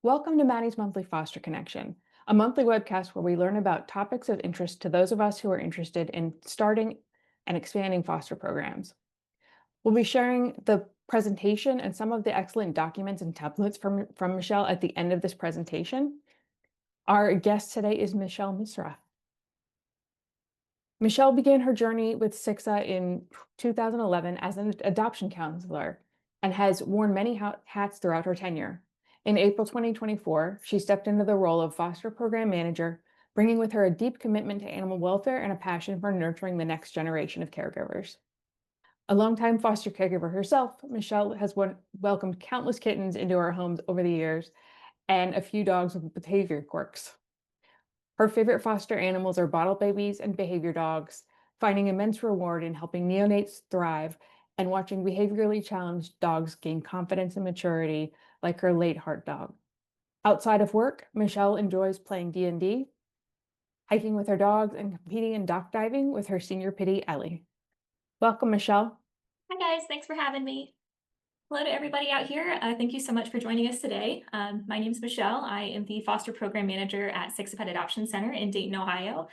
Welcome to Maddie's Monthly Foster Connection, a monthly webcast where we learn about topics of interest to those of us who are interested in starting and expanding foster programs. We'll be sharing the presentation and some of the excellent documents and templates from Michelle at the end of this presentation. Our guest today is Michelle Misra. Michelle began her journey with SICSA in 2011 as an adoption counselor and has worn many hats throughout her tenure. In April 2024, she stepped into the role of foster program manager, bringing with her a deep commitment to animal welfare and a passion for nurturing the next generation of caregivers. A longtime foster caregiver herself, Michelle has welcomed countless kittens into her homes over the years and a few dogs with behavior quirks. Her favorite foster animals are bottle babies and behavior dogs, finding immense reward in helping neonates thrive and watching behaviorally challenged dogs gain confidence and maturity, like her late heart dog. Outside of work, Michelle enjoys playing D&D, hiking with her dogs, and competing in dock diving with her senior pitty, Ellie. Welcome, Michelle. Hi guys, thanks for having me. Hello to everybody out here. Thank you so much for joining us today. My name is Michelle. I am the foster program manager at SICSA Pet Adoption Center in Dayton, Ohio.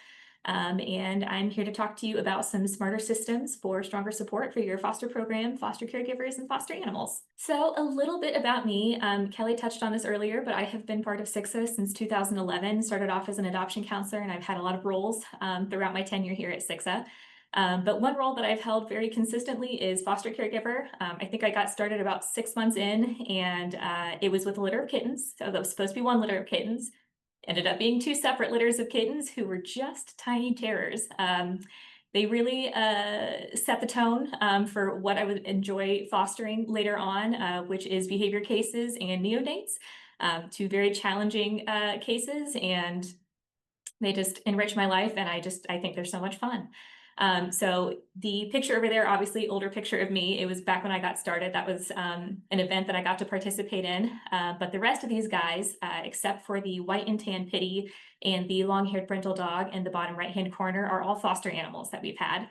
And I'm here to talk to you about some smarter systems for stronger support for your foster program, foster caregivers, and foster animals. So a little bit about me. Kelly touched on this earlier, but I have been part of SICSA since 2011, started off as an adoption counselor, and I've had a lot of roles throughout my tenure here at SICSA. But one role that I've held very consistently is foster caregiver. I think I got started about 6 months in, and it was with a litter of kittens. So that was supposed to be one litter of kittens. Ended up being 2 separate litters of kittens who were just tiny terrors. They really set the tone for what I would enjoy fostering later on, which is behavior cases and neonates, 2 very challenging cases, and they just enrich my life, and I think they're so much fun. So the picture over there, obviously older picture of me, it was back when I got started. That was an event that I got to participate in. But the rest of these guys, except for the white and tan pitty and the long-haired brindle dog in the bottom right-hand corner, are all foster animals that we've had.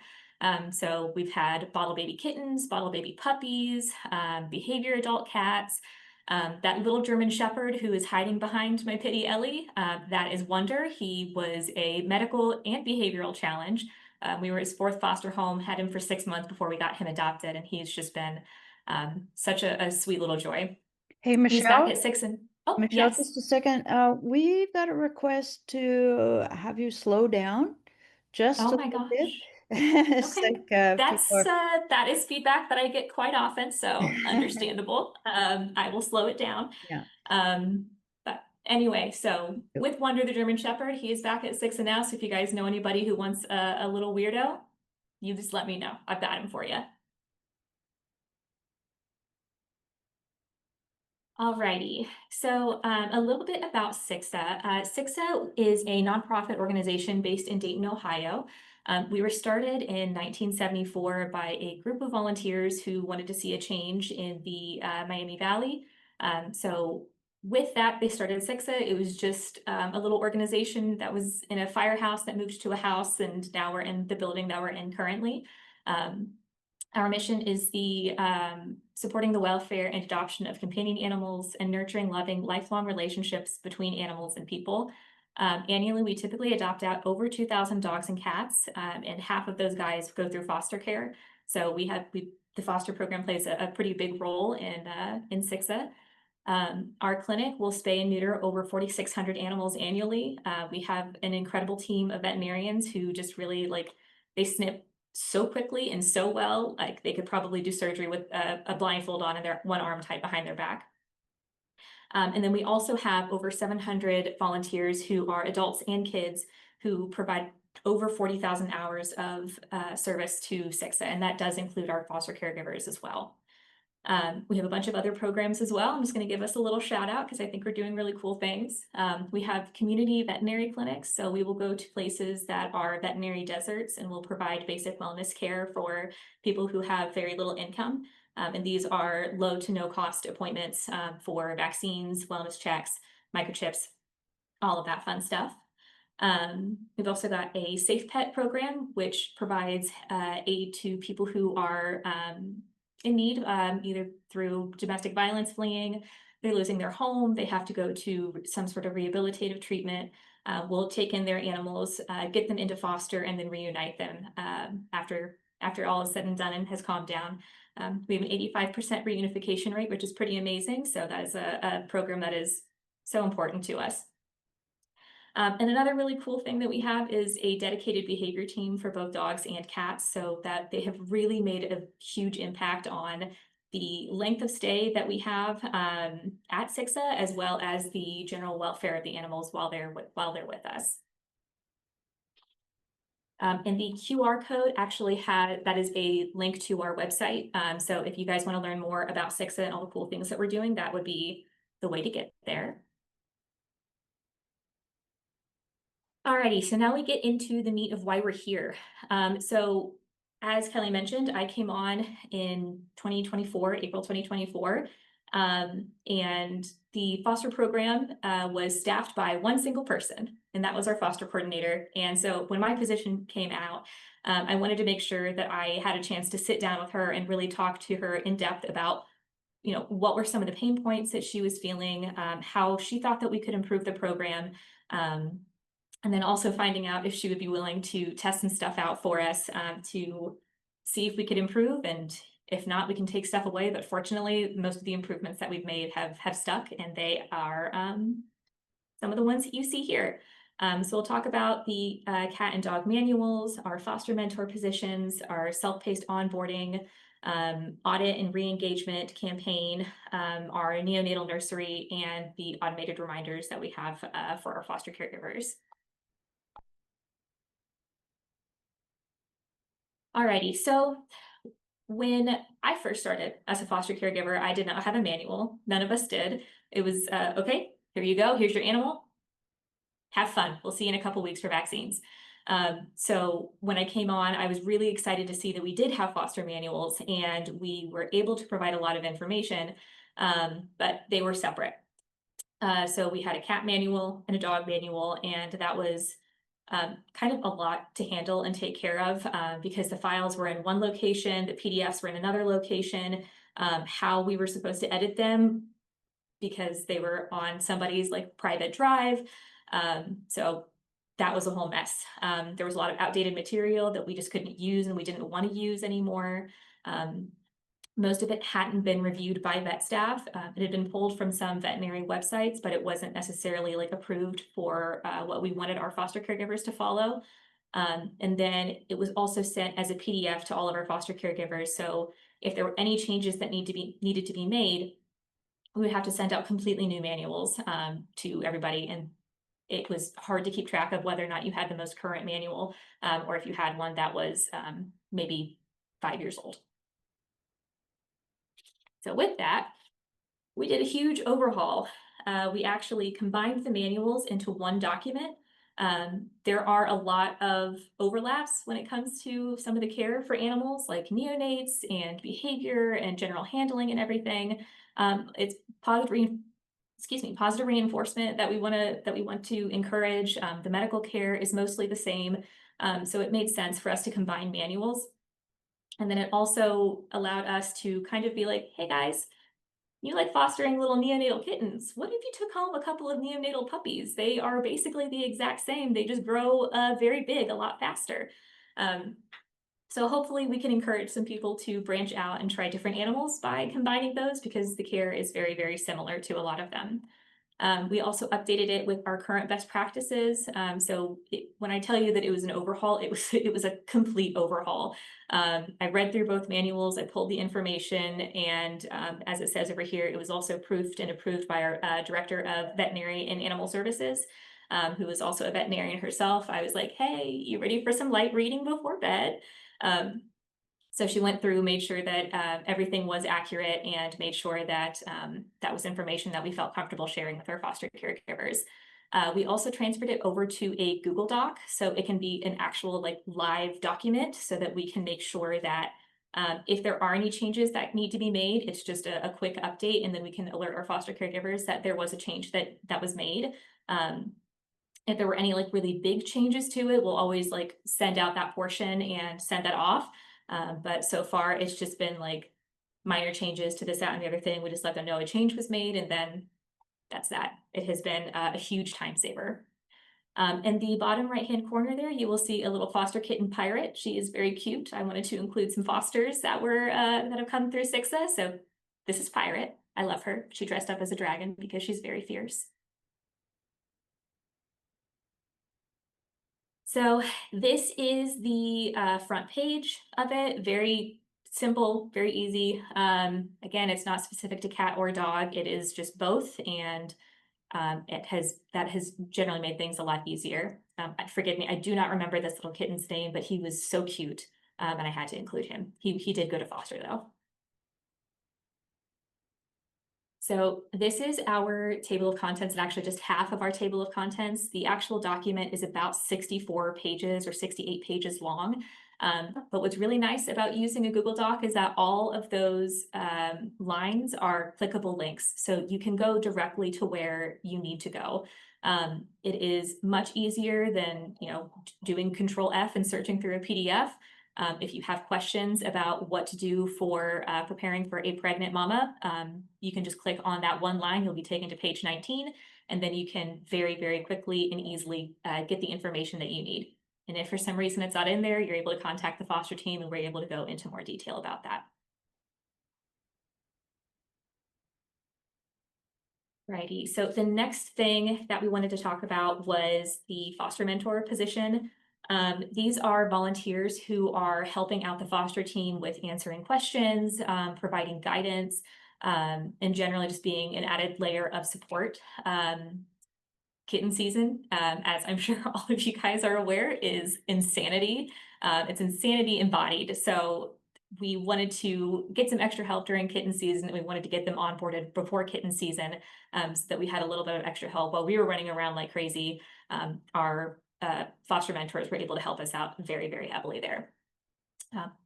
So we've had bottle baby kittens, bottle baby puppies, behavior adult cats, that little German Shepherd who is hiding behind my pitty Ellie, that is Wonder. He was a medical and behavioral challenge. We were his 4th foster home, had him for 6 months before we got him adopted, and he's just been such a sweet little joy. Hey, He's back Michelle. at 6 and oh, Michelle, yes. just a second. We've got a request to have you slow down just Oh a my little bit. gosh. It's Okay. like people That's are, that is feedback that I get quite often, so understandable. I will slow it down. yeah. But anyway, so with Wonder the German Shepherd, he is back at 6 and now. So if you guys know anybody who wants a little weirdo, you just let me know. I've got him for you. Alrighty, so a little bit about SICSA. SICSA is a nonprofit organization based in Dayton, Ohio. We were started in 1974 by a group of volunteers who wanted to see a change in the Miami Valley. So with that, they started SICSA. It was just a little organization that was in a firehouse that moved to a house, and now we're in the building that we're in currently. Our mission is the supporting the welfare and adoption of companion animals and nurturing loving lifelong relationships between animals and people. Annually, we typically adopt out over 2,000 dogs and cats, and half of those guys go through foster care. So the foster program plays a pretty big role in SICSA. Our clinic will spay and neuter over 4,600 animals annually. We have an incredible team of veterinarians who just really they snip so quickly and so well, like they could probably do surgery with a blindfold on and their one arm tied behind their back. And then we also have over 700 volunteers who are adults and kids who provide over 40,000 hours of service to SICSA, and that does include our foster caregivers as well. We have a bunch of other programs as well. I'm just going to give us a little shout out because I think we're doing really cool things. We have community veterinary clinics. So we will go to places that are veterinary deserts and we'll provide basic wellness care for people who have very little income. And these are low to no cost appointments for vaccines, wellness checks, microchips, all of that fun stuff. We've also got a Safe Pet program, which provides aid to people who are in need, either through domestic violence, fleeing, they're losing their home, they have to go to some sort of rehabilitative treatment. We'll take in their animals, get them into foster, and then reunite them after all is said and done and has calmed down. We have an 85% reunification rate, which is pretty amazing. So that is a program that is so important to us. And another really cool thing that we have is a dedicated behavior team for both dogs and cats, so that they have really made a huge impact on the length of stay that we have at SICSA, as well as the general welfare of the animals while they're with us. And the QR code actually that is a link to our website. So if you guys want to learn more about SICSA and all the cool things that we're doing, that would be the way to get there. Alrighty, so now we get into the meat of why we're here. So as Kelly mentioned, I came on in 2024, April 2024, and the foster program was staffed by one single person, and that was our foster coordinator. And so when my position came out, I wanted to make sure that I had a chance to sit down with her and really talk to her in depth about, you know, what were some of the pain points that she was feeling, how she thought that we could improve the program, and then also finding out if she would be willing to test some stuff out for us to see if we could improve. And if not, we can take stuff away. But fortunately, most of the improvements that we've made have stuck, and they are some of the ones that you see here. So we'll talk about the cat and dog manuals, our foster mentor positions, our self-paced onboarding, audit and re-engagement campaign, our neonatal nursery, and the automated reminders that we have for our foster caregivers. Alrighty, so when I first started as a foster caregiver, I did not have a manual. None of us did. It was, okay, here you go. Here's your animal. Have fun. We'll see you in a couple weeks for vaccines. So when I came on, I was really excited to see that we did have foster manuals, and we were able to provide a lot of information, but they were separate. So we had a cat manual and a dog manual, and that was kind of a lot to handle and take care of because the files were in one location, the PDFs were in another location, how we were supposed to edit them because they were on somebody's like private drive. So that was a whole mess. There was a lot of outdated material that we just couldn't use and we didn't want to use anymore. Most of it hadn't been reviewed by vet staff. It had been pulled from some veterinary websites, but it wasn't necessarily like approved for what we wanted our foster caregivers to follow. And then it was also sent as a PDF to all of our foster caregivers. So if there were any changes that needed to be made, we would have to send out completely new manuals to everybody. And it was hard to keep track of whether or not you had the most current manual or if you had one that was maybe 5 years old. So with that, we did a huge overhaul. We actually combined the manuals into one document. There are a lot of overlaps when it comes to some of the care for animals like neonates and behavior and general handling and everything. It's positive reinforcement that we want to encourage. The medical care is mostly the same. So it made sense for us to combine manuals. And then it also allowed us to kind of be like, hey guys, you like fostering little neonatal kittens. What if you took home a couple of neonatal puppies? They are basically the exact same. They just grow very big, a lot faster. So hopefully we can encourage some people to branch out and try different animals by combining those because the care is very, very similar to a lot of them. We also updated it with our current best practices. When I tell you that it was an overhaul, it was a complete overhaul. I read through both manuals, I pulled the information, and as it says over here, it was also proofed and approved by our Director of Veterinary and Animal Services, who is also a veterinarian herself. I was like, hey, you ready for some light reading before bed? So she went through, made sure that everything was accurate, and made sure that that was information that we felt comfortable sharing with our foster caregivers. We also transferred it over to a Google Doc, so it can be an actual like live document, so that we can make sure that if there are any changes that need to be made, it's just a quick update, and then we can alert our foster caregivers that there was a change that was made. If there were any like really big changes to it, we'll always like send out that portion and send that off. But so far it's just been like minor changes to this, that, and the other thing. We just let them know a change was made, and then that's that. It has been a huge time saver. In the bottom right-hand corner there, you will see a little foster kitten pirate. She is very cute. I wanted to include some fosters that have come through SICSA. So this is Pirate. I love her. She dressed up as a dragon because she's very fierce. So this is the front page of it. Very simple, very easy. Again, it's not specific to cat or dog. It is just both, and that has generally made things a lot easier. Forgive me, I do not remember this little kitten's name, but he was so cute, and I had to include him. He did go to foster though. So this is our table of contents, and actually just half of our table of contents. The actual document is about 64 pages or 68 pages long. But what's really nice about using a Google Doc is that all of those lines are clickable links. So you can go directly to where you need to go. It is much easier than, doing Control F and searching through a PDF. If you have questions about what to do for preparing for a pregnant mama, you can just click on that one line. You'll be taken to page 19, and then you can very, very quickly and easily get the information that you need. And if for some reason it's not in there, you're able to contact the foster team, and we're able to go into more detail about that. Righty, so the next thing that we wanted to talk about was the foster mentor position. These are volunteers who are helping out the foster team with answering questions, providing guidance, and generally just being an added layer of support. Kitten season, as I'm sure all of you guys are aware, is insanity. It's insanity embodied. So we wanted to get some extra help during kitten season, and we wanted to get them onboarded before kitten season, so that we had a little bit of extra help while we were running around like crazy. Our foster mentors were able to help us out very, very heavily there.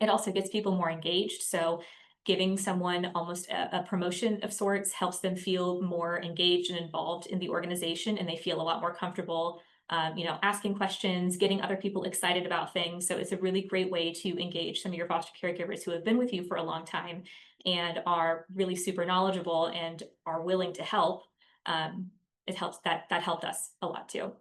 It also gets people more engaged. So giving someone almost a promotion of sorts helps them feel more engaged and involved in the organization, and they feel a lot more comfortable, asking questions, getting other people excited about things. So it's a really great way to engage some of your foster caregivers who have been with you for a long time and are really super knowledgeable and are willing to help. It helps that helped us a lot too.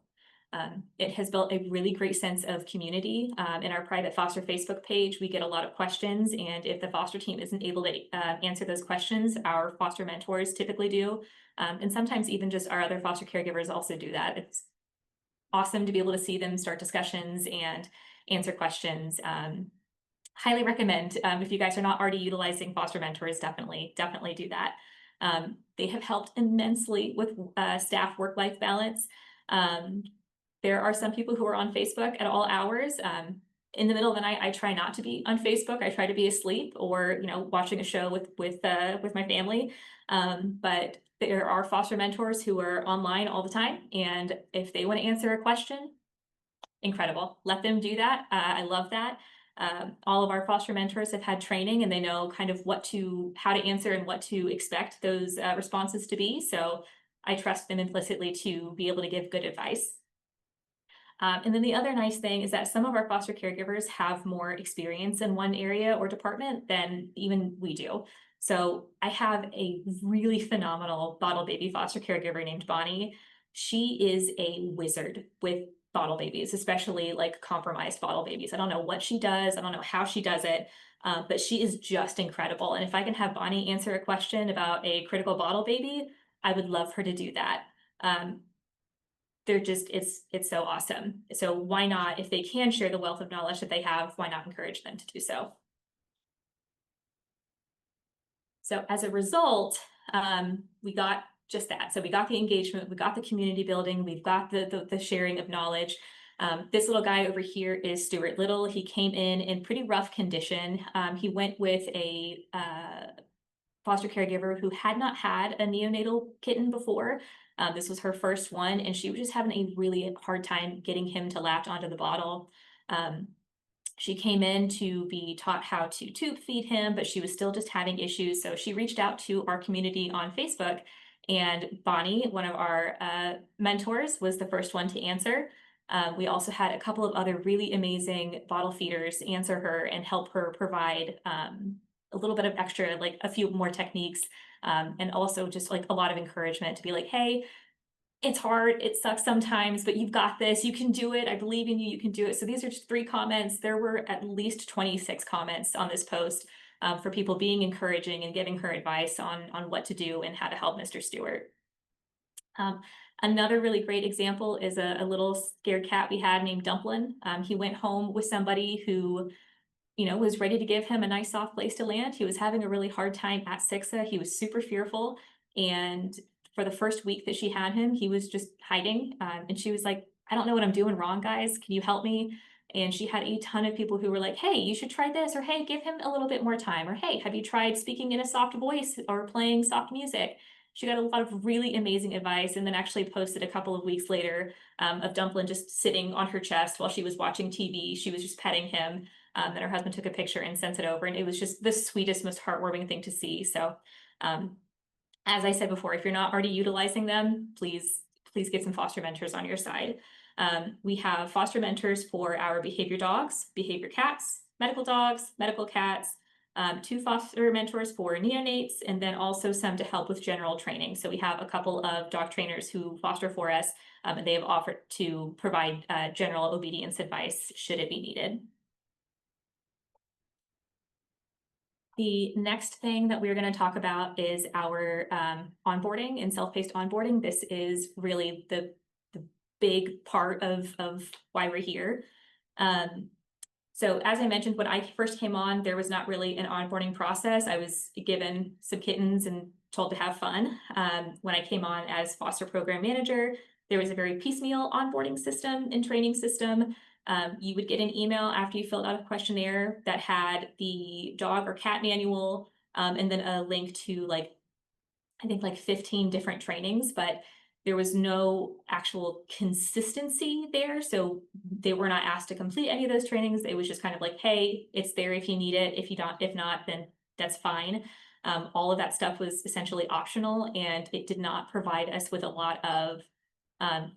It has built a really great sense of community. In our private foster Facebook page, we get a lot of questions, and if the foster team isn't able to answer those questions, our foster mentors typically do. And sometimes even just our other foster caregivers also do that. It's awesome to be able to see them start discussions and answer questions. Highly recommend, if you guys are not already utilizing foster mentors, definitely do that. They have helped immensely with staff work-life balance. There are some people who are on Facebook at all hours. In the middle of the night, I try not to be on Facebook. I try to be asleep or, watching a show with my family. But there are foster mentors who are online all the time. And if they want to answer a question, incredible. Let them do that. I love that. All of our foster mentors have had training, and they know kind of how to answer and what to expect those responses to be. So I trust them implicitly to be able to give good advice. And then the other nice thing is that some of our foster caregivers have more experience in one area or department than even we do. So I have a really phenomenal bottle baby foster caregiver named Bonnie. She is a wizard with bottle babies, especially like compromised bottle babies. I don't know what she does. I don't know how she does it, but she is just incredible. And if I can have Bonnie answer a question about a critical bottle baby, I would love her to do that. It's so awesome. So why not, if they can share the wealth of knowledge that they have, why not encourage them to do so? So as a result, we got just that. So we got the engagement, we got the community building, we've got the sharing of knowledge. This little guy over here is Stuart Little. He came in pretty rough condition. He went with a foster caregiver who had not had a neonatal kitten before. This was her first one, and she was just having a really hard time getting him to latch onto the bottle. She came in to be taught how to tube feed him, but she was still just having issues. So she reached out to our community on Facebook, and Bonnie, one of our mentors, was the first one to answer. We also had a couple of other really amazing bottle feeders answer her and help her provide a little bit of extra, like a few more techniques, and also just like a lot of encouragement to be like, hey, it's hard, it sucks sometimes, but you've got this, you can do it, I believe in you, you can do it. So these are just 3 comments. There were at least 26 comments on this post for people being encouraging and giving her advice on what to do and how to help Mr. Stewart. Another really great example is a little scared cat we had named Dumplin. He went home with somebody who, you know, was ready to give him a nice soft place to land. He was having a really hard time at SICSA. He was super fearful. And for the first week that she had him, he was just hiding. And she was like, I don't know what I'm doing wrong, guys. Can you help me? And she had a ton of people who were like, hey, you should try this, or hey, give him a little bit more time, or hey, have you tried speaking in a soft voice or playing soft music? She got a lot of really amazing advice, and then actually posted a couple of weeks later of Dumplin just sitting on her chest while she was watching TV. She was just petting him. Then her husband took a picture and sent it over, and it was just the sweetest, most heartwarming thing to see. So as I said before, if you're not already utilizing them, please get some foster mentors on your side. We have foster mentors for our behavior dogs, behavior cats, medical dogs, medical cats, 2 foster mentors for neonates, and then also some to help with general training. So we have a couple of dog trainers who foster for us, and they have offered to provide general obedience advice should it be needed. The next thing that we're going to talk about is our onboarding and self-paced onboarding. This is really the big part of why we're here. So as I mentioned, when I first came on, there was not really an onboarding process. I was given some kittens and told to have fun. When I came on as foster program manager, there was a very piecemeal onboarding system and training system. You would get an email after you filled out a questionnaire that had the dog or cat manual, and then a link to I think 15 different trainings, but there was no actual consistency there. So they were not asked to complete any of those trainings. It was just kind of like, hey, it's there if you need it. If not, then that's fine. All of that stuff was essentially optional, and it did not provide us with a lot of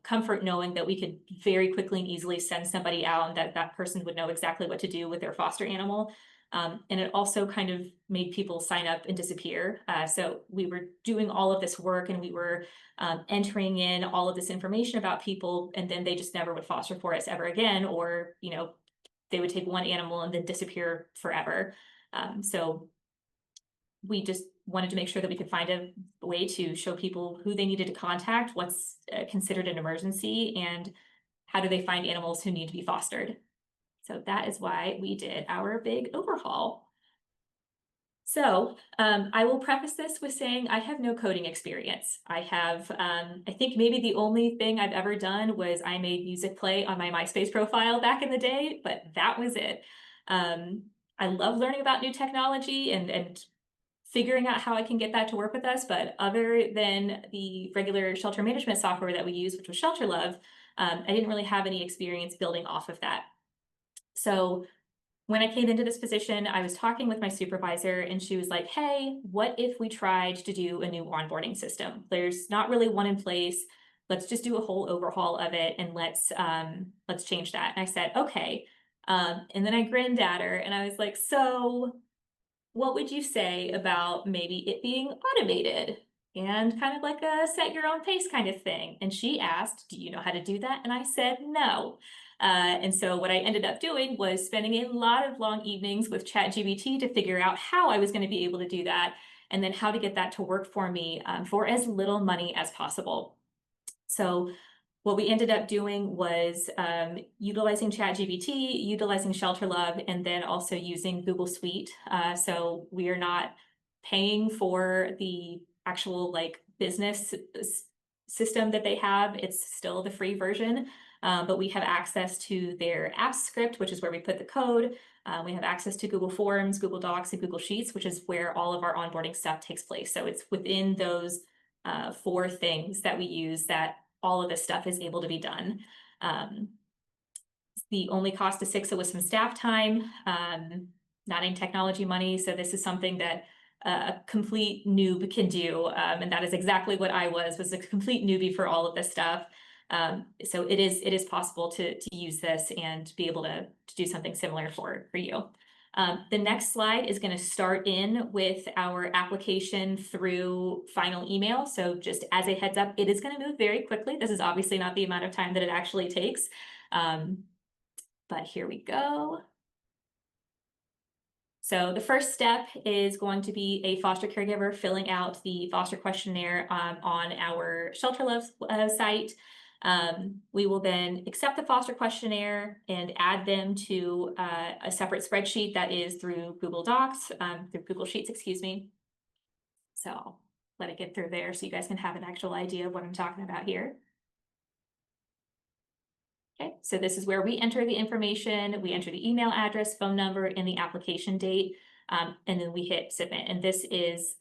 comfort knowing that we could very quickly and easily send somebody out and that person would know exactly what to do with their foster animal. And it also kind of made people sign up and disappear. So we were doing all of this work, and we were entering in all of this information about people, and then they just never would foster for us ever again, or, you know, they would take one animal and then disappear forever. So we just wanted to make sure that we could find a way to show people who they needed to contact, what's considered an emergency, and how do they find animals who need to be fostered. So that is why we did our big overhaul. So I will preface this with saying I have no coding experience. I have, I think maybe the only thing I've ever done was I made music play on my MySpace profile back in the day, but that was it. I love learning about new technology and figuring out how I can get that to work with us. But other than the regular shelter management software that we use, which was Shelter Love, I didn't really have any experience building off of that. So when I came into this position, I was talking with my supervisor, and she was like, hey, what if we tried to do a new onboarding system? There's not really one in place. Let's just do a whole overhaul of it, and let's change that. And I said, okay. And then I grinned at her, and I was like, so what would you say about maybe it being automated and kind of like a set your own pace kind of thing? And she asked, do you know how to do that? And I said, no. And so what I ended up doing was spending a lot of long evenings with ChatGPT to figure out how I was going to be able to do that, and then how to get that to work for me for as little money as possible. So what we ended up doing was utilizing ChatGPT, utilizing Shelter Love, and then also using Google Suite. So we are not paying for the actual business system that they have. It's still the free version, but we have access to their app script, which is where we put the code. We have access to Google Forms, Google Docs, and Google Sheets, which is where all of our onboarding stuff takes place. So it's within those 4 things that we use that all of this stuff is able to be done. The only cost to SICSA was some staff time, not any technology money. So this is something that a complete noob can do. And that is exactly what I was a complete newbie for all of this stuff. So it is possible to use this and be able to do something similar for you. The next slide is going to start in with our application through final email. So just as a heads up, it is going to move very quickly. This is obviously not the amount of time that it actually takes. But here we go. So the first step is going to be a foster caregiver filling out the foster questionnaire on our Shelter Love site. We will then accept the foster questionnaire and add them to a separate spreadsheet that is through Google Docs, through Google Sheets, excuse me. So I'll let it get through there so you guys can have an actual idea of what I'm talking about here. Okay, so this is where we enter the information. We enter the email address, phone number, and the application date, and then we hit submit. And this is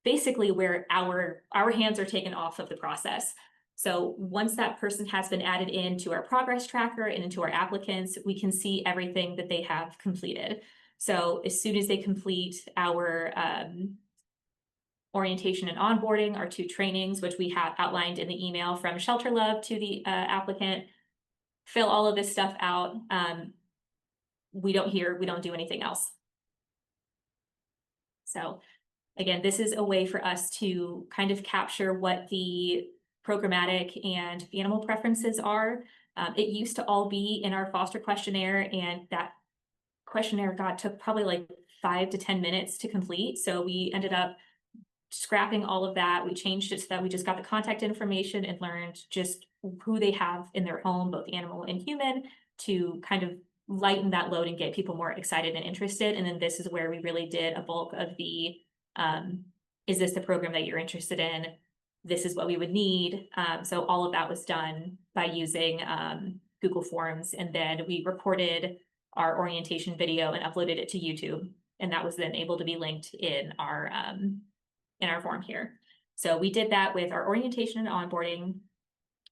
basically where our hands are taken off of the process. So once that person has been added into our progress tracker and into our applicants, we can see everything that they have completed. So as soon as they complete our orientation and onboarding, our 2 trainings, which we have outlined in the email from Shelter Love to the applicant, fill all of this stuff out. We don't do anything else. So again, this is a way for us to kind of capture what the programmatic and animal preferences are. It used to all be in our foster questionnaire, and that questionnaire took probably like 5 to 10 minutes to complete. So we ended up scrapping all of that. We changed it so that we just got the contact information and learned just who they have in their home, both animal and human, to kind of lighten that load and get people more excited and interested. And then this is where we really did a bulk of the, is this the program that you're interested in? This is what we would need. So all of that was done by using Google Forms. And then we recorded our orientation video and uploaded it to YouTube. And that was then able to be linked in our form here. So we did that with our orientation and onboarding,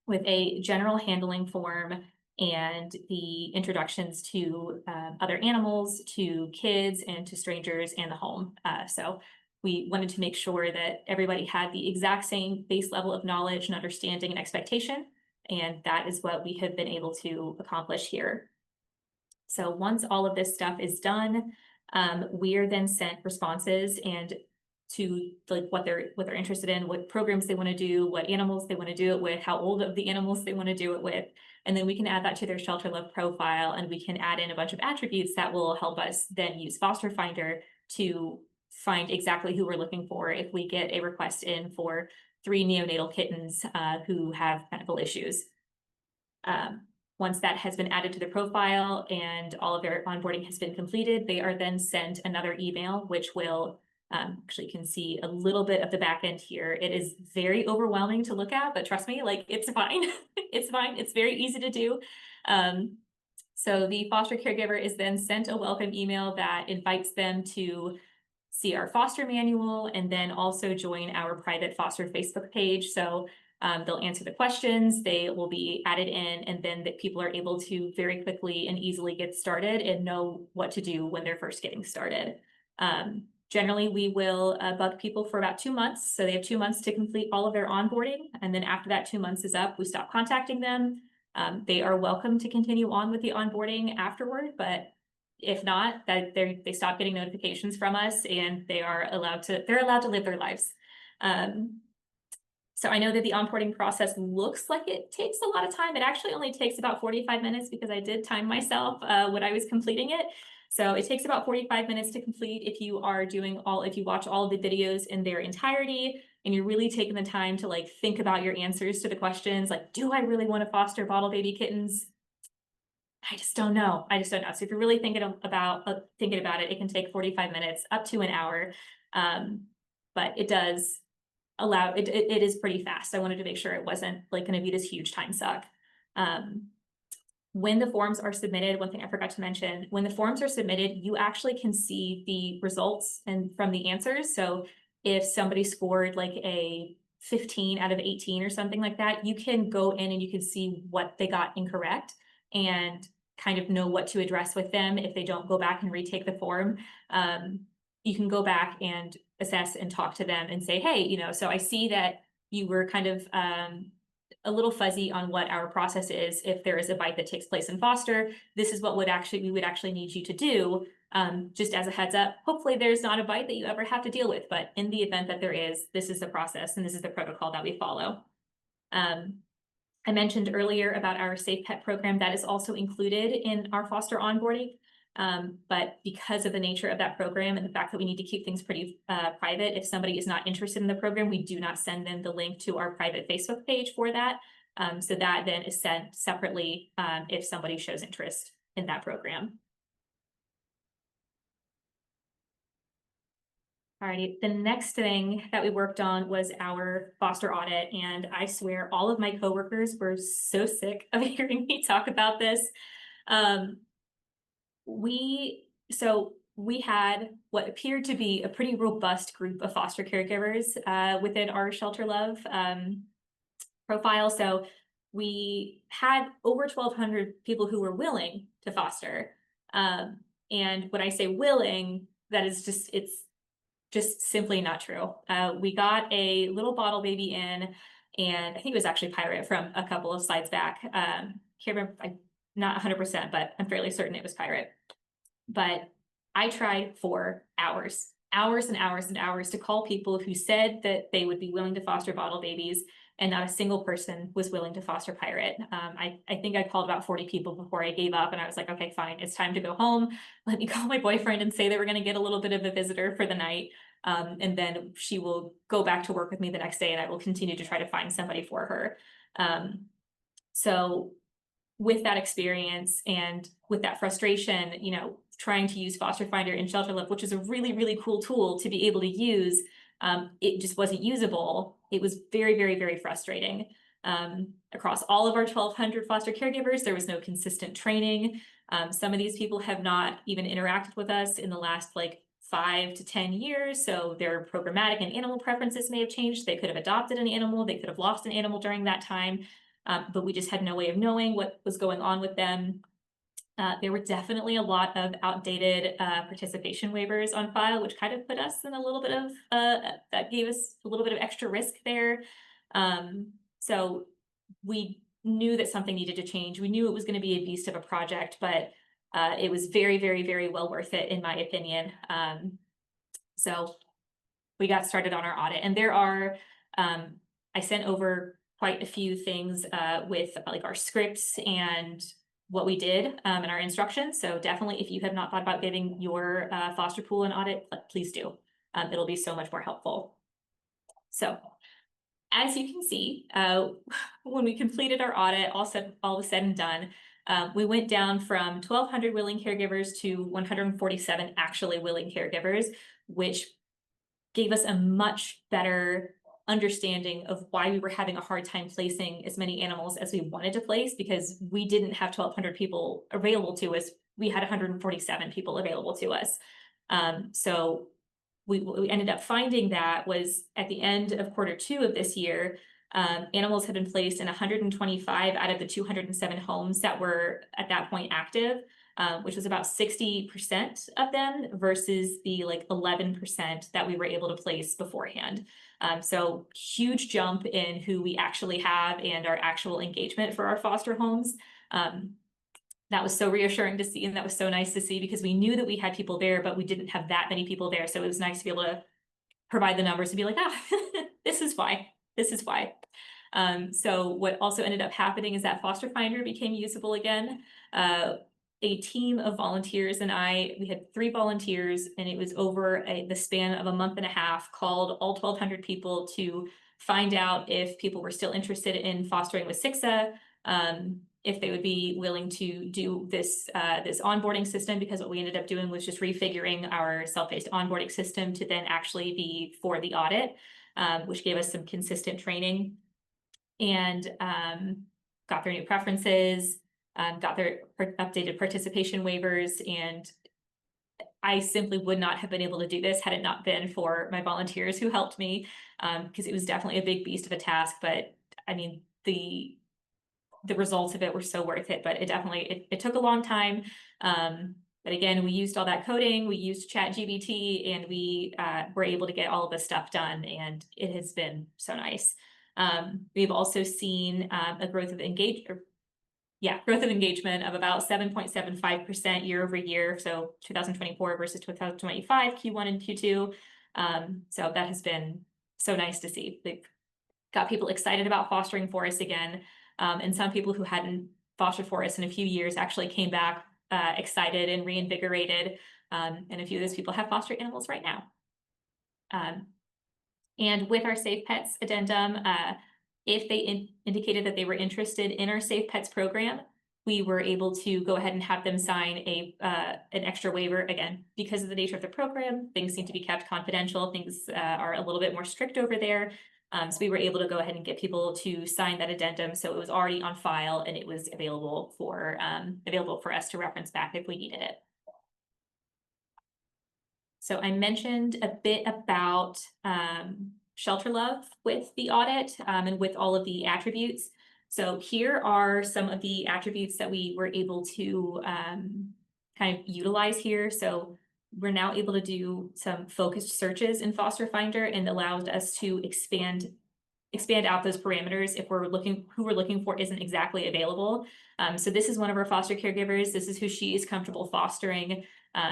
with a general handling form and the introductions to other animals, to kids, and to strangers and the home. So we wanted to make sure that everybody had the exact same base level of knowledge and understanding and expectation. And that is what we have been able to accomplish here. So once all of this stuff is done, we are then sent responses and to like what they're interested in, what programs they want to do, what animals they want to do it with, how old of the animals they want to do it with. And then we can add that to their Shelter Love profile, and we can add in a bunch of attributes that will help us then use Foster Finder to find exactly who we're looking for if we get a request in for 3 neonatal kittens who have medical issues. Once that has been added to the profile and all of their onboarding has been completed, they are then sent another email, which will actually, you can see a little bit of the back end here. It is very overwhelming to look at, but trust me, like it's fine. It's fine. It's very easy to do. So the foster caregiver is then sent a welcome email that invites them to see our foster manual and then also join our private foster Facebook page. So they'll answer the questions, they will be added in, and then that people are able to very quickly and easily get started and know what to do when they're first getting started. Generally, we will bug people for about 2 months. So they have 2 months to complete all of their onboarding. And then after that 2 months is up, we stop contacting them. They are welcome to continue on with the onboarding afterward, but if not, that they stop getting notifications from us and they're allowed to live their lives. So I know that the onboarding process looks like it takes a lot of time. It actually only takes about 45 minutes because I did time myself when I was completing it. So it takes about 45 minutes to complete if you watch all of the videos in their entirety and you're really taking the time to like think about your answers to the questions, like, do I really want to foster bottle baby kittens? I just don't know. So if you're really thinking about it, it can take 45 minutes up to an hour. But it does allow, it is pretty fast. I wanted to make sure it wasn't like going to be this huge time suck. When the forms are submitted, one thing I forgot to mention, when the forms are submitted, you actually can see the results and from the answers. So if somebody scored like a 15 out of 18 or something like that, you can go in and you can see what they got incorrect and kind of know what to address with them if they don't go back and retake the form. You can go back and assess and talk to them and say, hey, so I see that you were kind of a little fuzzy on what our process is if there is a bite that takes place in foster. This is what we would actually need you to do. Just as a heads up, hopefully there's not a bite that you ever have to deal with, but in the event that there is, this is the process and this is the protocol that we follow. I mentioned earlier about our Safe Pet program that is also included in our foster onboarding. But because of the nature of that program and the fact that we need to keep things pretty private, if somebody is not interested in the program, we do not send them the link to our private Facebook page for that. So that then is sent separately if somebody shows interest in that program. Alrighty, the next thing that we worked on was our foster audit, and I swear all of my coworkers were so sick of hearing me talk about this. We had what appeared to be a pretty robust group of foster caregivers within our Shelter Love profile. So we had over 1,200 people who were willing to foster. And when I say willing, that is it's just simply not true. We got a little bottle baby in, and I think it was actually Pirate from a couple of slides back. Can't remember, I'm not 100%, but I'm fairly certain it was Pirate. But I tried for hours and hours and hours to call people who said that they would be willing to foster bottle babies, and not a single person was willing to foster Pirate. I think I called about 40 people before I gave up, and I was like, okay, fine, it's time to go home. Let me call my boyfriend and say that we're going to get a little bit of a visitor for the night. And then she will go back to work with me the next day, and I will continue to try to find somebody for her. So with that experience and with that frustration, you know, trying to use Foster Finder and Shelter Love, which is a really, really cool tool to be able to use, it just wasn't usable. It was very, very, very frustrating. Across all of our 1,200 foster caregivers, there was no consistent training. Some of these people have not even interacted with us in the last 5 to 10 years. So their programmatic and animal preferences may have changed. They could have adopted an animal. They could have lost an animal during that time. But we just had no way of knowing what was going on with them. There were definitely a lot of outdated participation waivers on file, which kind of put us in a little bit of, that gave us a little bit of extra risk there. So we knew that something needed to change. We knew it was going to be a beast of a project, but it was very, very, very well worth it, in my opinion. So we got started on our audit, and there are, I sent over quite a few things with our scripts and what we did in our instructions. So definitely, if you have not thought about giving your foster pool an audit, please do. It'll be so much more helpful. So as you can see, when we completed our audit, all was said and done, we went down from 1,200 willing caregivers to 147 actually willing caregivers, which gave us a much better understanding of why we were having a hard time placing as many animals as we wanted to place, because we didn't have 1,200 people available to us. We had 147 people available to us. So we ended up finding that was at the end of Q2 of this year, animals had been placed in 125 out of the 207 homes that were at that point active, which was about 60% of them versus the 11% that we were able to place beforehand. So huge jump in who we actually have and our actual engagement for our foster homes. That was so reassuring to see, and that was so nice to see, because we knew that we had people there, but we didn't have that many people there. So it was nice to be able to provide the numbers and be like, this is why. So what also ended up happening is that Foster Finder became usable again. A team of volunteers and we had 3 volunteers, and it was over the span of a month and a half, called all 1,200 people to find out if people were still interested in fostering with SICSA, if they would be willing to do this onboarding system, because what we ended up doing was just refiguring our self-paced onboarding system to then actually be for the audit, which gave us some consistent training, and got their new preferences, got their updated participation waivers. And I simply would not have been able to do this had it not been for my volunteers who helped me, because it was definitely a big beast of a task. But I mean, the results of it were so worth it, but it took a long time. But again, we used all that coding, we used ChatGPT, and we were able to get all of this stuff done, and it has been so nice. We've also seen a growth of growth of engagement of about 7.75% year over year. So 2024 versus 2025, Q1 and Q2. So that has been so nice to see. They've got people excited about fostering for us again. And some people who hadn't fostered for us in a few years actually came back excited and reinvigorated. And a few of those people have foster animals right now. And with our Safe Pets addendum, if they indicated that they were interested in our Safe Pets program, we were able to go ahead and have them sign an extra waiver. Again, because of the nature of the program, things seem to be kept confidential. Things are a little bit more strict over there. So we were able to go ahead and get people to sign that addendum. So it was already on file and it was available for us to reference back if we needed it. So I mentioned a bit about shelter love with the audit and with all of the attributes. So here are some of the attributes that we were able to kind of utilize here. So we're now able to do some focused searches in Foster Finder, and allowed us to expand out those parameters if who we're looking for isn't exactly available. So this is one of our foster caregivers. This is who she is comfortable fostering.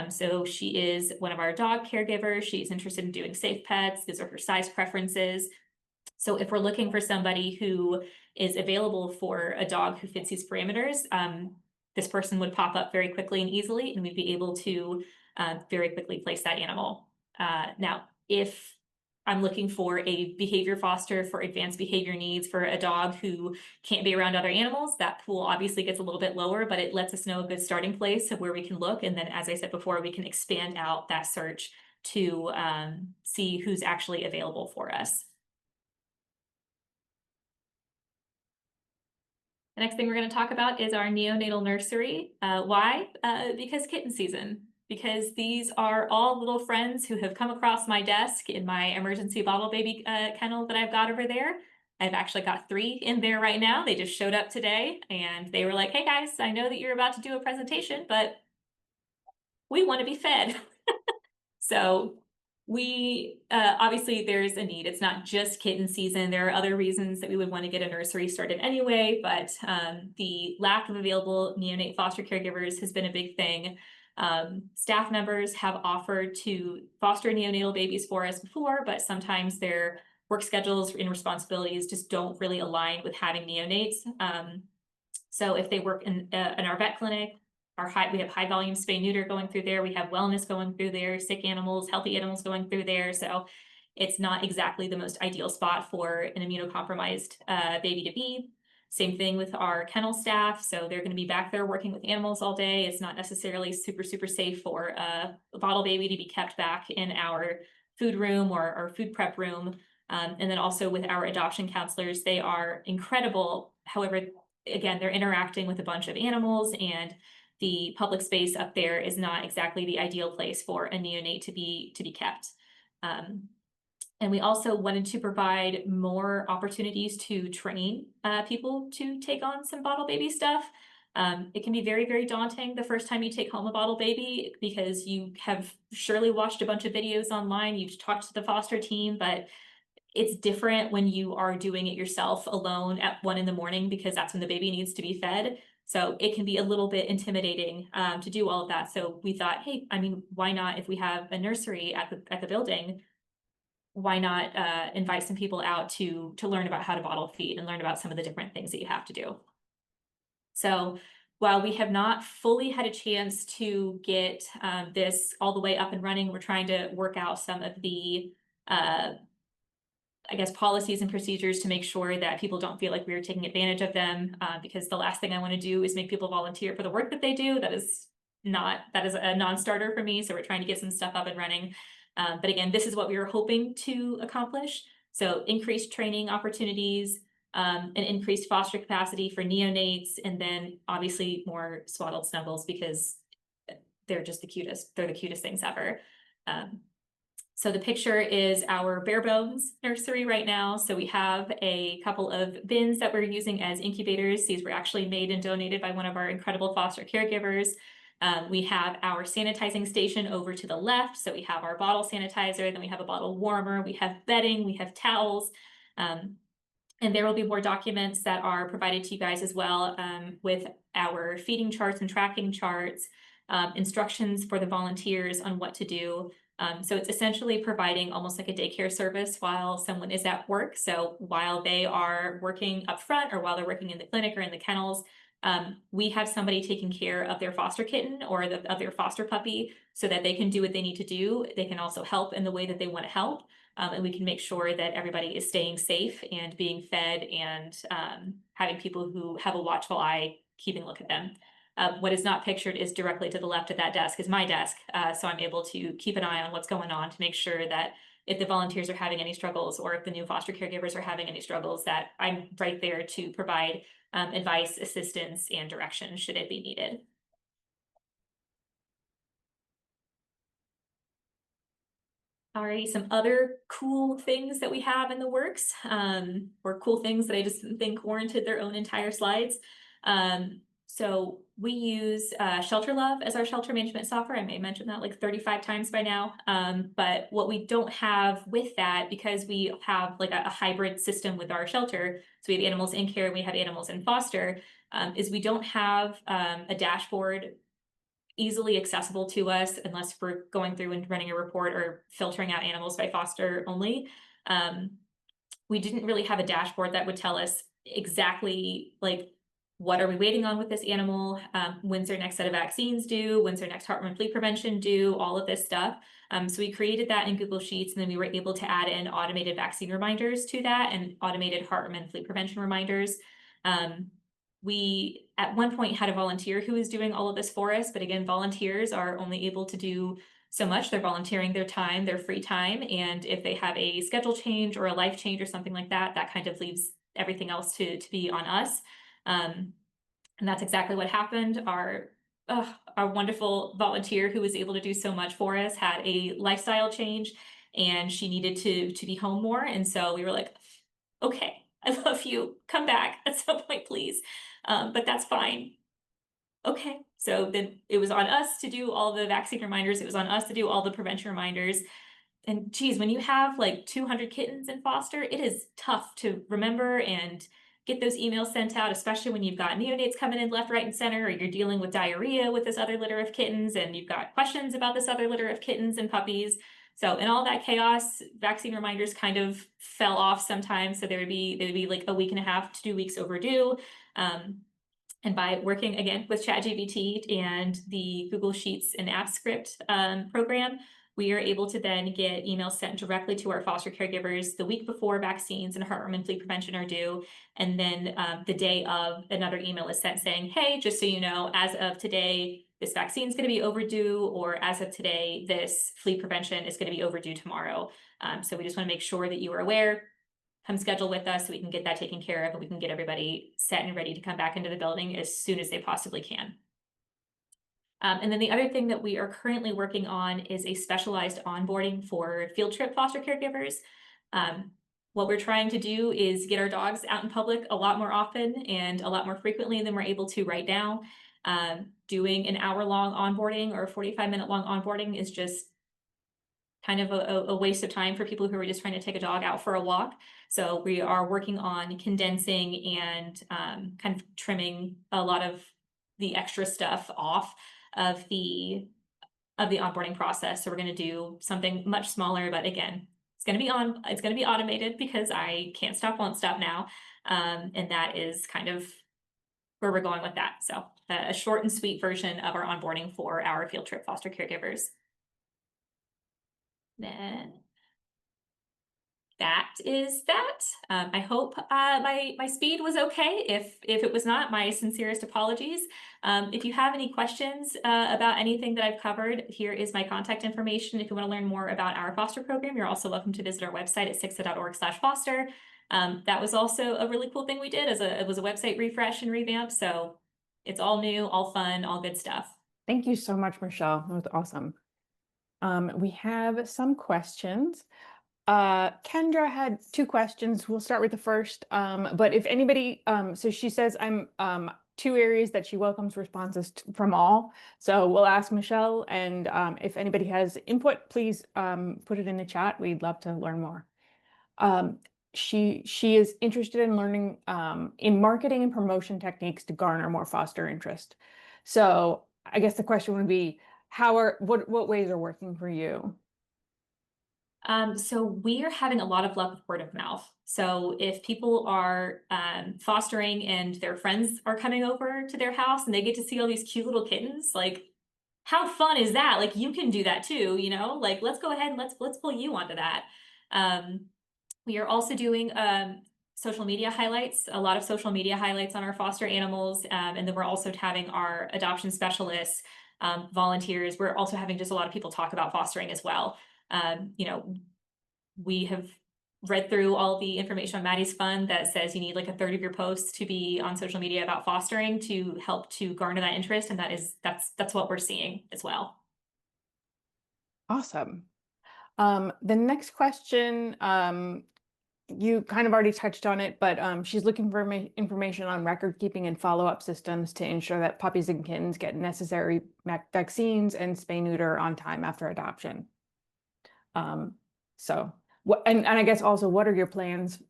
So she is one of our dog caregivers. She's interested in doing Safe Pets. These are her size preferences. So if we're looking for somebody who is available for a dog who fits these parameters, this person would pop up very quickly and easily, and we'd be able to very quickly place that animal. Now, if I'm looking for a behavior foster for advanced behavior needs for a dog who can't be around other animals, that pool obviously gets a little bit lower, but it lets us know a good starting place of where we can look. And then, as I said before, we can expand out that search to see who's actually available for us. The next thing we're going to talk about is our neonatal nursery. Why? Because kitten season. Because these are all little friends who have come across my desk in my emergency bottle baby kennel that I've got over there. I've actually got 3 in there right now. They just showed up today and they were like, hey guys, I know that you're about to do a presentation, but we want to be fed. So we, obviously there's a need. It's not just kitten season. There are other reasons that we would want to get a nursery started anyway, but the lack of available neonate foster caregivers has been a big thing. Staff members have offered to foster neonatal babies for us before, but sometimes their work schedules and responsibilities just don't really align with having neonates. So if they work in our vet clinic, we have high volume spay neuter going through there. We have wellness going through there, sick animals, healthy animals going through there. So it's not exactly the most ideal spot for an immunocompromised baby to be. Same thing with our kennel staff. So they're going to be back there working with animals all day. It's not necessarily super safe for a bottle baby to be kept back in our food room or our food prep room. And then also with our adoption counselors, they are incredible. However, again, they're interacting with a bunch of animals, and the public space up there is not exactly the ideal place for a neonate to be kept. And we also wanted to provide more opportunities to train people to take on some bottle baby stuff. It can be very daunting the first time you take home a bottle baby, because you have surely watched a bunch of videos online, you've talked to the foster team, but it's different when you are doing it yourself alone at 1 a.m, because that's when the baby needs to be fed. So it can be a little bit intimidating to do all of that. So we thought, hey, I mean, why not, if we have a nursery at the building, why not invite some people out to learn about how to bottle feed and learn about some of the different things that you have to do. So while we have not fully had a chance to get this all the way up and running, we're trying to work out some of the I guess, policies and procedures to make sure that people don't feel like we're taking advantage of them, because the last thing I want to do is make people volunteer for the work that they do. That is a non-starter for me. So we're trying to get some stuff up and running. But again, this is what we were hoping to accomplish. So increased training opportunities, and increased foster capacity for neonates, and then obviously more swaddled snuggles, because they're just the cutest. They're the cutest things ever. So the picture is our bare bones nursery right now. So we have a couple of bins that we're using as incubators. These were actually made and donated by one of our incredible foster caregivers. We have our sanitizing station over to the left. So we have our bottle sanitizer, then we have a bottle warmer, we have bedding, we have towels. And there will be more documents that are provided to you guys as well, with our feeding charts and tracking charts, instructions for the volunteers on what to do. So it's essentially providing almost like a daycare service while someone is at work. So while they are working up front or while they're working in the clinic or in the kennels, we have somebody taking care of their foster kitten or of their foster puppy so that they can do what they need to do. They can also help in the way that they want to help. And we can make sure that everybody is staying safe and being fed and having people who have a watchful eye keeping a look at them. What is not pictured is directly to the left of that desk is my desk. So I'm able to keep an eye on what's going on to make sure that if the volunteers are having any struggles or if the new foster caregivers are having any struggles, that I'm right there to provide advice, assistance, and direction should it be needed. Alrighty, some other cool things that we have in the works, or cool things that I just think warranted their own entire slides. So we use Shelter Love as our shelter management software. I may have mentioned that like 35 times by now. But what we don't have with that, because we have like a hybrid system with our shelter, so we have animals in care and we have animals in foster, is we don't have a dashboard easily accessible to us unless we're going through and running a report or filtering out animals by foster only. We didn't really have a dashboard that would tell us exactly like what are we waiting on with this animal, when's their next set of vaccines due, when's their next heartworm and flea prevention due, all of this stuff. So we created that in Google Sheets, and then we were able to add in automated vaccine reminders to that and automated heartworm and flea prevention reminders. We at one point had a volunteer who was doing all of this for us, but again, volunteers are only able to do so much. They're volunteering their time, their free time, and if they have a schedule change or a life change or something like that, that kind of leaves everything else to be on us. And that's exactly what happened. Our wonderful volunteer who was able to do so much for us had a lifestyle change and she needed to be home more. And so we were like, okay, I love you. Come back at some point, please. But that's fine. Okay, so then it was on us to do all the vaccine reminders. It was on us to do all the prevention reminders. And geez, when you have like 200 kittens in foster, it is tough to remember and get those emails sent out, especially when you've got neonates coming in left, right, and center, or you're dealing with diarrhea with this other litter of kittens, and you've got questions about this other litter of kittens and puppies. So in all that chaos, vaccine reminders kind of fell off sometimes. So they'd be like a week and a half to 2 weeks overdue. And by working again with ChatGPT and the Google Sheets and App Script program, we are able to then get emails sent directly to our foster caregivers the week before vaccines and heartworm and flea prevention are due. And then the day of, another email is sent saying, hey, just so you know, as of today, this vaccine is going to be overdue, or as of today, this flea prevention is going to be overdue tomorrow. So we just want to make sure that you are aware. Come schedule with us so we can get that taken care of and we can get everybody set and ready to come back into the building as soon as they possibly can. And then the other thing that we are currently working on is a specialized onboarding for field trip foster caregivers. What we're trying to do is get our dogs out in public a lot more often and a lot more frequently than we're able to right now. Doing an hour-long onboarding or a 45-minute long onboarding is just kind of a waste of time for people who are just trying to take a dog out for a walk. So we are working on condensing and kind of trimming a lot of the extra stuff off of the onboarding process. So we're going to do something much smaller, but again, it's going to be automated because I can't stop, won't stop now. And that is kind of where we're going with that. So a short and sweet version of our onboarding for our field trip foster caregivers. Then that is that. I hope my speed was okay. If it was not, my sincerest apologies. If you have any questions about anything that I've covered, here is my contact information. If you want to learn more about our foster program, you're also welcome to visit our website at SICSA.org/foster. That was also a really cool thing we did. It was a website refresh and revamp. So it's all new, all fun, all good stuff. Thank you so much, Michelle. That was awesome. We have some questions. Kendra had 2 questions. We'll start with the first. But if anybody, so she says I'm 2 areas that she welcomes responses from all. So we'll ask Michelle, and if anybody has input, please put it in the chat. We'd love to learn more. she is interested in learning in marketing and promotion techniques to garner more foster interest. So I guess the question would be, what ways are working for you? So we are having a lot of luck with word of mouth. So if people are fostering and their friends are coming over to their house and they get to see all these cute little kittens, like how fun is that? Like you can do that too, you know? Like let's go ahead and let's pull you onto that. We are also doing social media highlights, a lot of social media highlights on our foster animals, and then we're also having our adoption specialists, volunteers. We're also having just a lot of people talk about fostering as well. You know, we have read through all the information on Maddie's Fund that says you need like a third of your posts to be on social media about fostering to help to garner that interest, and that's what we're seeing as well. Awesome. The next question, you kind of already touched on it, but she's looking for information on record keeping and follow-up systems to ensure that puppies and kittens get necessary vaccines and spay neuter on time after adoption. So what, and I guess also, what are your plans?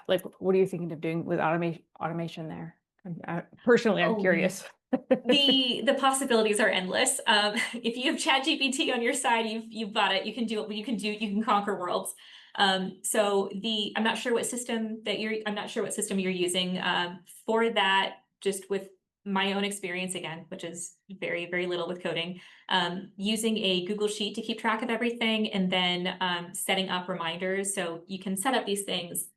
Like, what are you thinking of doing with automation there? Personally, I'm curious. The possibilities are endless. If you have ChatGPT on your side, you've got it. You can do it. You can conquer worlds. So I'm not sure what system you're using for that. Just with my own experience again, which is very, very little with coding, using a Google Sheet to keep track of everything, and then setting up reminders. So you can set up these things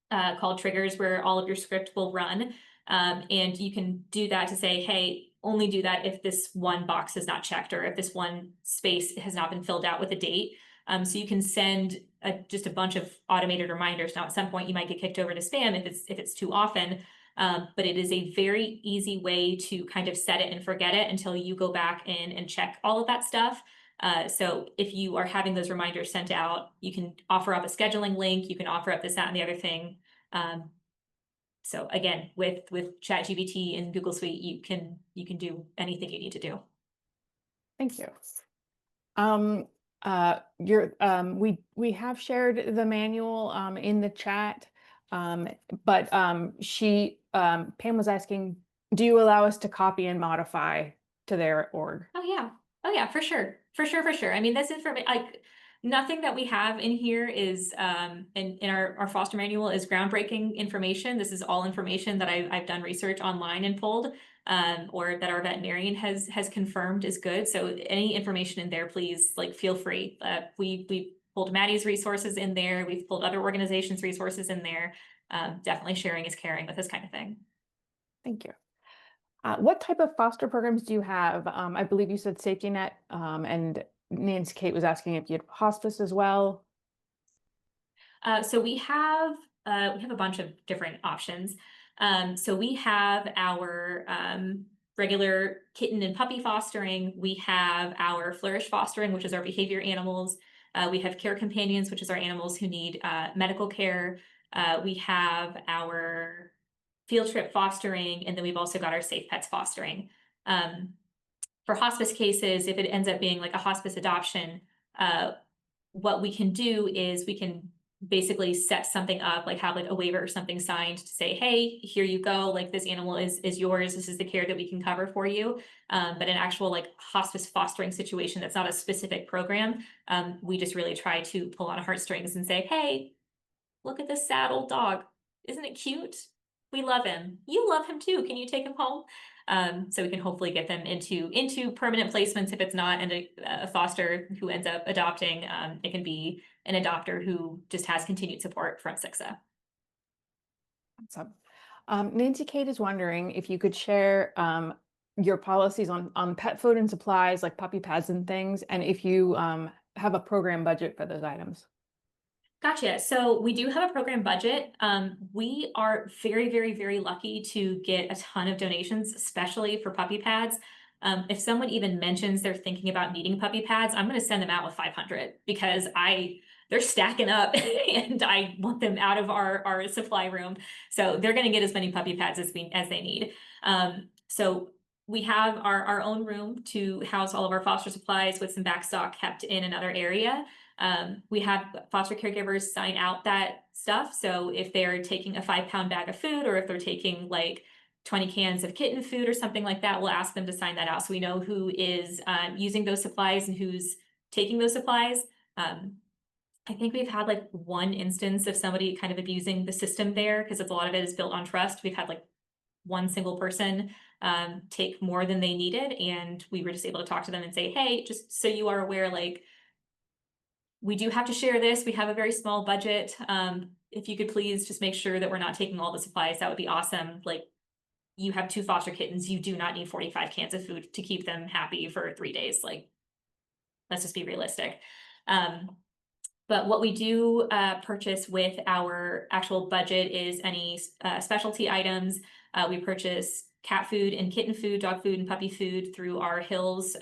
called triggers where all of your script will run. And you can do that to say, hey, only do that if this one box is not checked or if this one space has not been filled out with a date. So you can send just a bunch of automated reminders. Now, at some point, you might get kicked over to spam if it's too often. But it is a very easy way to kind of set it and forget it until you go back in and check all of that stuff. So if you are having those reminders sent out, you can offer up a scheduling link. You can offer up this, that, and the other thing. So again, with ChatGPT and Google Suite, you can do anything you need to do. Thank you. We have shared the manual in the chat, but Pam was asking, do you allow us to copy and modify to their org? Oh yeah, for sure. I mean, this information, like nothing that we have in here is in our foster manual is groundbreaking information. This is all information that I've done research online and pulled, or that our veterinarian has confirmed is good. So any information in there, please, like, feel free. We pulled Maddie's resources in there. We've pulled other organizations' resources in there. Definitely sharing is caring with this kind of thing. Thank you. What type of foster programs do you have? I believe you said safety net, and Nancy Kate was asking if you had hospice as well. So we have a bunch of different options. So we have our regular kitten and puppy fostering. We have our flourish fostering, which is our behavior animals. We have care companions, which is our animals who need medical care. We have our field trip fostering, and then we've also got our safe pets fostering. For hospice cases, if it ends up being like a hospice adoption, what we can do is we can basically set something up, like have like a waiver or something signed to say, hey, here you go, like this animal is yours, this is the care that we can cover for you. But an actual like hospice fostering situation that's not a specific program, we just really try to pull on heartstrings and say, hey, look at this sad old dog, isn't it cute? We love him. You love him too. Can you take him home? So we can hopefully get them into permanent placements. If it's not a foster who ends up adopting, it can be an adopter who just has continued support from SICSA. Awesome. Nancy Kate is wondering if you could share your policies on pet food and supplies like puppy pads and things, and if you have a program budget for those items. Gotcha. So we do have a program budget. We are very, very, very lucky to get a ton of donations, especially for puppy pads. If someone even mentions they're thinking about needing puppy pads, I'm going to send them out with 500 because they're stacking up and I want them out of our supply room. So they're going to get as many puppy pads as they need. So we have our own room to house all of our foster supplies with some backstock kept in another area. We have foster caregivers sign out that stuff. So if they're taking a 5-pound bag of food, or if they're taking like 20 cans of kitten food or something like that, we'll ask them to sign that out so we know who is using those supplies and who's taking those supplies. I think we've had like one instance of somebody kind of abusing the system there, because a lot of it is built on trust. We've had like one single person take more than they needed, and we were just able to talk to them and say, hey, just so you are aware, like, we do have to share this. We have a very small budget. If you could please just make sure that we're not taking all the supplies, that would be awesome. Like, you have 2 foster kittens. You do not need 45 cans of food to keep them happy for 3 days. Like, let's just be realistic. But what we do purchase with our actual budget is any specialty items. We purchase cat food and kitten food, dog food and puppy food through our Hills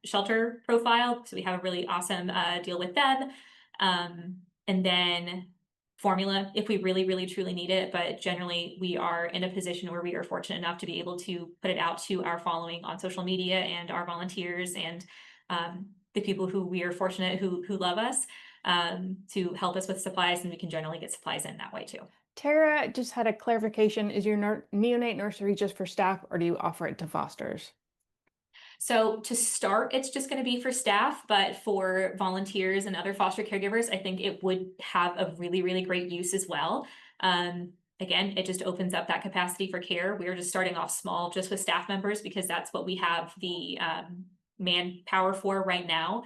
shelter profile. So we have a really awesome deal with them. And then formula if we really, really, truly need it. But generally, we are in a position where we are fortunate enough to be able to put it out to our following on social media and our volunteers and the people who we are fortunate who love us to help us with supplies, and we can generally get supplies in that way too. Tara just had a clarification. Is your neonate nursery just for staff, or do you offer it to fosters? So to start, it's just going to be for staff, but for volunteers and other foster caregivers, I think it would have a really, really great use as well. Again, it just opens up that capacity for care. We're just starting off small just with staff members because that's what we have the manpower for right now.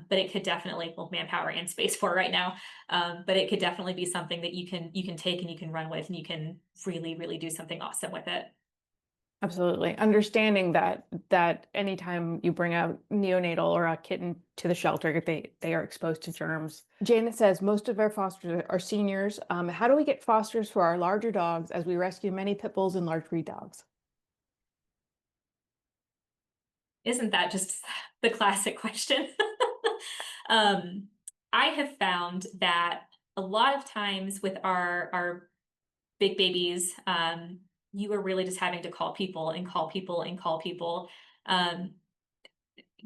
But it could definitely, well, manpower and space for right now. But it could definitely be something that you can take and you can run with, and you can really, really do something awesome with it. Absolutely. Understanding that anytime you bring a neonatal or a kitten to the shelter, they are exposed to germs. Janet says most of our fosters are seniors. How do we get fosters for our larger dogs, as we rescue many pit bulls and large breed dogs? Isn't that just the classic question? I have found that a lot of times with our big babies, you are really just having to call people and call people and call people.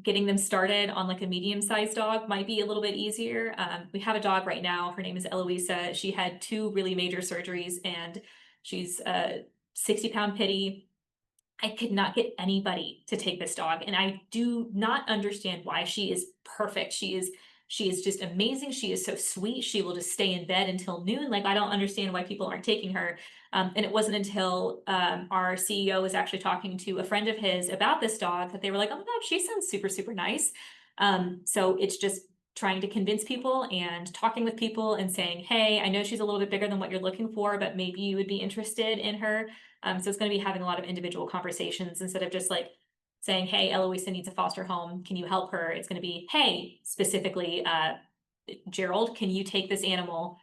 Getting them started on like a medium-sized dog might be a little bit easier. We have a dog right now. Her name is Eloisa. She had 2 really major surgeries, and she's a 60-pound pitty. I could not get anybody to take this dog, and I do not understand why. She is perfect. She is just amazing. She is so sweet. She will just stay in bed until noon. Like, I don't understand why people aren't taking her. And it wasn't until our CEO was actually talking to a friend of his about this dog that they were like, oh my God, she sounds super, super nice. So it's just trying to convince people and talking with people and saying, hey, I know she's a little bit bigger than what you're looking for, but maybe you would be interested in her. So it's going to be having a lot of individual conversations instead of just like saying, hey, Eloisa needs a foster home. Can you help her? It's going to be, hey, specifically, Gerald, can you take this animal?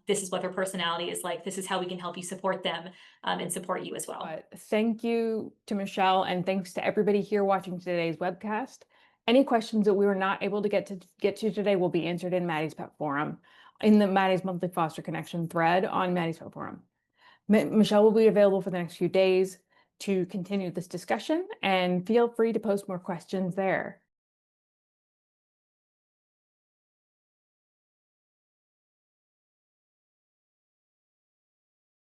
This is what their personality is like. This is how we can help you support them and support you as well. Thank you to Michelle, and thanks to everybody here watching today's webcast. Any questions that we were not able to get to today will be answered in Maddie's Pet Forum, in the Maddie's Monthly Foster Connection thread on Maddie's Pet Forum. Michelle will be available for the next few days to continue this discussion, and feel free to post more questions there.